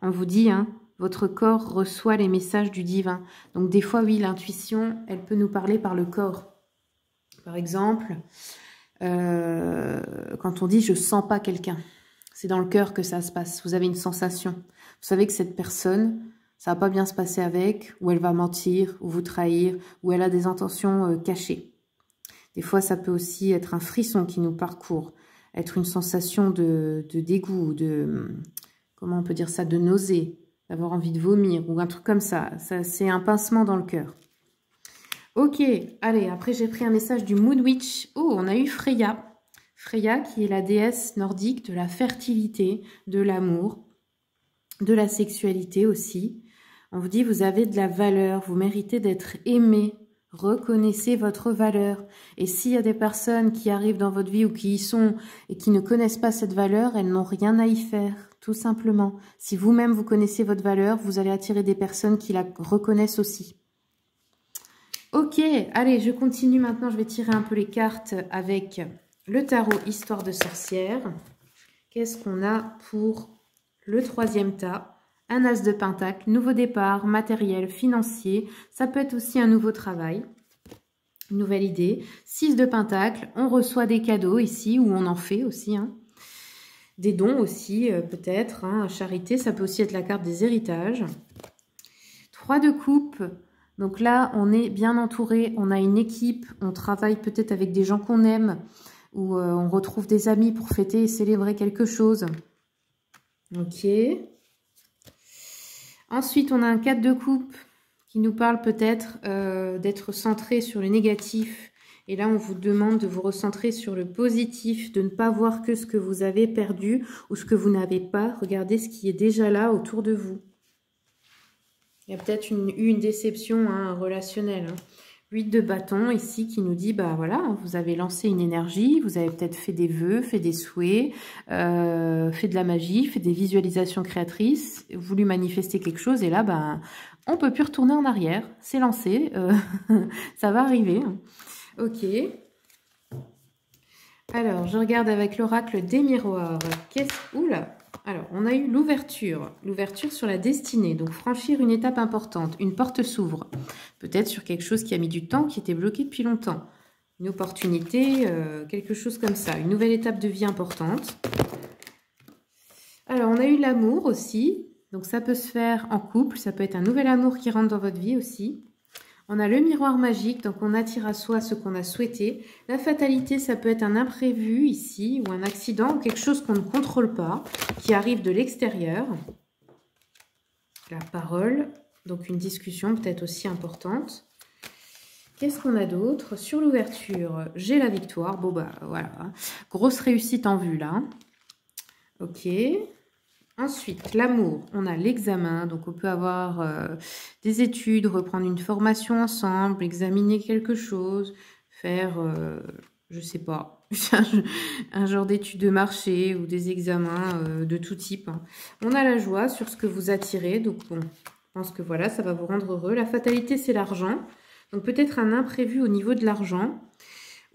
On vous dit, hein, votre corps reçoit les messages du divin. Donc des fois, oui, l'intuition, elle peut nous parler par le corps. Par exemple, quand on dit « je sens pas quelqu'un », c'est dans le cœur que ça se passe. Vous avez une sensation. Vous savez que cette personne, ça va pas bien se passer avec, ou elle va mentir, ou vous trahir, ou elle a des intentions cachées. Des fois, ça peut aussi être un frisson qui nous parcourt, être une sensation de dégoût, comment on peut dire ça, de nausée, d'avoir envie de vomir, ou un truc comme ça. C'est un pincement dans le cœur. Ok, allez, après j'ai pris un message du Moon Witch. Oh, on a eu Freya. Freya qui est la déesse nordique de la fertilité, de l'amour, de la sexualité aussi. On vous dit, vous avez de la valeur, vous méritez d'être aimé. Reconnaissez votre valeur. Et s'il y a des personnes qui arrivent dans votre vie ou qui y sont et qui ne connaissent pas cette valeur, elles n'ont rien à y faire, tout simplement. Si vous-même vous connaissez votre valeur, vous allez attirer des personnes qui la reconnaissent aussi. Ok, allez, je continue maintenant. Je vais tirer un peu les cartes avec le tarot Histoire de sorcière. Qu'est-ce qu'on a pour le 3e tas? Un as de pentacle, nouveau départ, matériel, financier. Ça peut être aussi un nouveau travail, une nouvelle idée. 6 de pentacle, on reçoit des cadeaux ici, ou on en fait aussi, hein. Des dons aussi, peut-être, hein, charité, ça peut aussi être la carte des héritages. 3 de coupe, donc là, on est bien entouré, on a une équipe, on travaille peut-être avec des gens qu'on aime, ou on retrouve des amis pour fêter et célébrer quelque chose. Ok. Ensuite, on a un 4 de coupe qui nous parle peut-être d'être centré sur le négatif. Et là, on vous demande de vous recentrer sur le positif, de ne pas voir que ce que vous avez perdu ou ce que vous n'avez pas. Regardez ce qui est déjà là autour de vous. Il y a peut-être eu une déception, hein, relationnelle, hein. 8 de bâton ici qui nous dit, bah voilà, vous avez lancé une énergie, vous avez peut-être fait des vœux, fait des souhaits, fait de la magie, fait des visualisations créatrices, voulu manifester quelque chose et là, ben, on peut plus retourner en arrière, c'est lancé, ça va arriver. Ok. Alors, je regarde avec l'oracle des miroirs. Oula! Alors, on a eu l'ouverture sur la destinée, donc franchir une étape importante, une porte s'ouvre, peut-être sur quelque chose qui a mis du temps, qui était bloqué depuis longtemps, une opportunité, quelque chose comme ça, une nouvelle étape de vie importante. Alors, on a eu l'amour aussi, donc ça peut se faire en couple, ça peut être un nouvel amour qui rentre dans votre vie aussi. On a le miroir magique, donc on attire à soi ce qu'on a souhaité. La fatalité, ça peut être un imprévu ici, ou un accident, ou quelque chose qu'on ne contrôle pas, qui arrive de l'extérieur. La parole, donc une discussion peut-être aussi importante. Qu'est-ce qu'on a d'autre? Sur l'ouverture, j'ai la victoire. Bon, bah voilà, grosse réussite en vue là. Ok. Ensuite, l'amour, on a l'examen, donc on peut avoir des études, reprendre une formation ensemble, examiner quelque chose, faire, je sais pas, un genre d'études de marché ou des examens de tout type. Hein. On a la joie sur ce que vous attirez, donc bon, je pense que voilà, ça va vous rendre heureux. La fatalité, c'est l'argent, donc peut-être un imprévu au niveau de l'argent.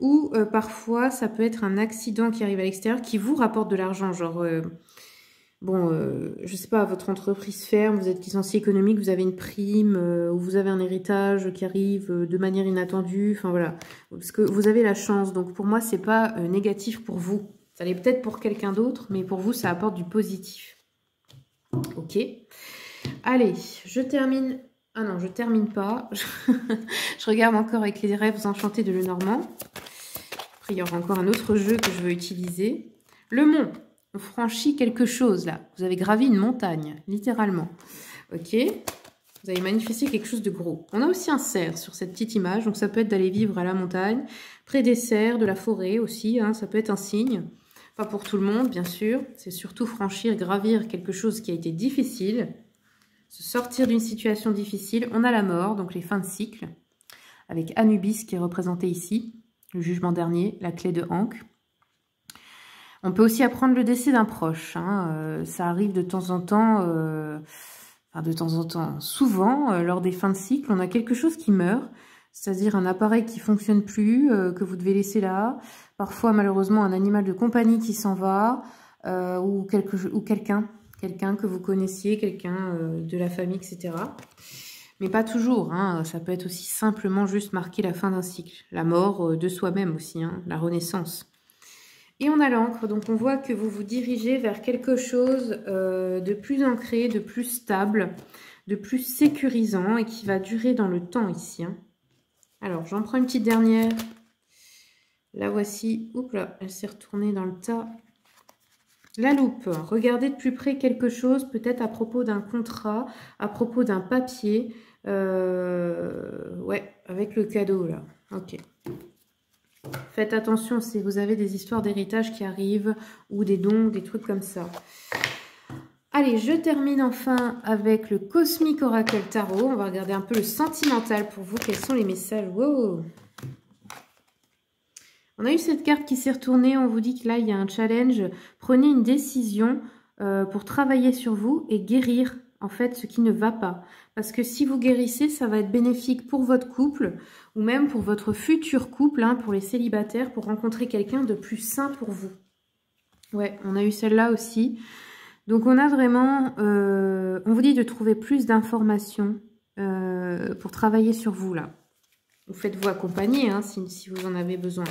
Ou parfois, ça peut être un accident qui arrive à l'extérieur qui vous rapporte de l'argent, genre... Bon, je sais pas, votre entreprise ferme, vous êtes licencié économique, vous avez une prime, ou vous avez un héritage qui arrive de manière inattendue, enfin voilà. Parce que vous avez la chance, donc pour moi, c'est pas négatif pour vous. Ça l'est peut-être pour quelqu'un d'autre, mais pour vous, ça apporte du positif. Ok. Allez, je termine... Ah non, je termine pas. Je regarde encore avec les rêves enchantés de Lenormand. Après, il y aura encore un autre jeu que je veux utiliser. Le mont. On franchit quelque chose là. Vous avez gravi une montagne, littéralement. Ok. Vous avez manifesté quelque chose de gros. On a aussi un cerf sur cette petite image. Donc ça peut être d'aller vivre à la montagne, près des cerfs, de la forêt aussi. Hein, ça peut être un signe. Pas pour tout le monde, bien sûr. C'est surtout franchir, gravir quelque chose qui a été difficile. Se sortir d'une situation difficile. On a la mort, donc les fins de cycle. Avec Anubis qui est représenté ici. Le jugement dernier, la clé de Ankh. On peut aussi apprendre le décès d'un proche. Hein. Ça arrive de temps en temps, souvent, lors des fins de cycle, on a quelque chose qui meurt, c'est-à-dire un appareil qui fonctionne plus, que vous devez laisser là. Parfois, malheureusement, un animal de compagnie qui s'en va, ou quelqu'un que vous connaissiez, quelqu'un de la famille, etc. Mais pas toujours. Hein. Ça peut être aussi simplement juste marquer la fin d'un cycle. La mort de soi-même aussi, hein, la renaissance. Et on a l'encre, donc on voit que vous vous dirigez vers quelque chose de plus ancré, de plus stable, de plus sécurisant et qui va durer dans le temps ici. Hein. Alors, j'en prends une petite dernière. La voici. Oups là, elle s'est retournée dans le tas. La loupe. Regardez de plus près quelque chose, peut-être à propos d'un contrat, à propos d'un papier. Ouais, avec le cadeau là. Ok. Faites attention si vous avez des histoires d'héritage qui arrivent ou des dons, des trucs comme ça. Allez, je termine enfin avec le Cosmic Oracle Tarot. On va regarder un peu le sentimental pour vous. Quels sont les messages? Wow! On a eu cette carte qui s'est retournée. On vous dit que là, il y a un challenge. Prenez une décision pour travailler sur vous et guérir en fait ce qui ne va pas. Parce que si vous guérissez, ça va être bénéfique pour votre couple ou même pour votre futur couple, hein, pour les célibataires, pour rencontrer quelqu'un de plus sain pour vous. Ouais, on a eu celle-là aussi. Donc on a vraiment, on vous dit de trouver plus d'informations pour travailler sur vous là. Vous faites-vous accompagner hein, si vous en avez besoin.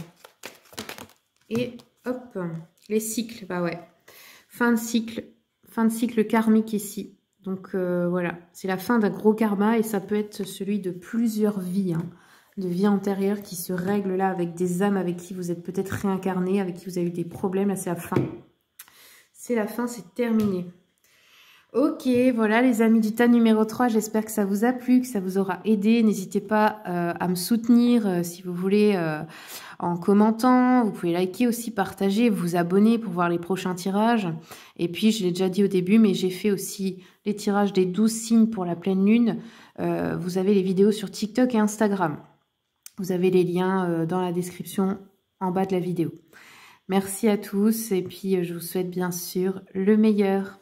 Et hop, les cycles, bah ouais. Fin de cycle karmique ici. Donc voilà, c'est la fin d'un gros karma et ça peut être celui de plusieurs vies, hein, de vies antérieures qui se règlent là avec des âmes avec qui vous êtes peut-être réincarnés, avec qui vous avez eu des problèmes. Là, c'est la fin. C'est la fin, c'est terminé. Ok, voilà les amis du tas numéro 3, j'espère que ça vous a plu, que ça vous aura aidé. N'hésitez pas à me soutenir si vous voulez en commentant. Vous pouvez liker aussi, partager, vous abonner pour voir les prochains tirages. Et puis, je l'ai déjà dit au début, mais j'ai fait aussi les tirages des 12 signes pour la pleine lune. Vous avez les vidéos sur TikTok et Instagram. Vous avez les liens dans la description en bas de la vidéo. Merci à tous et puis je vous souhaite bien sûr le meilleur.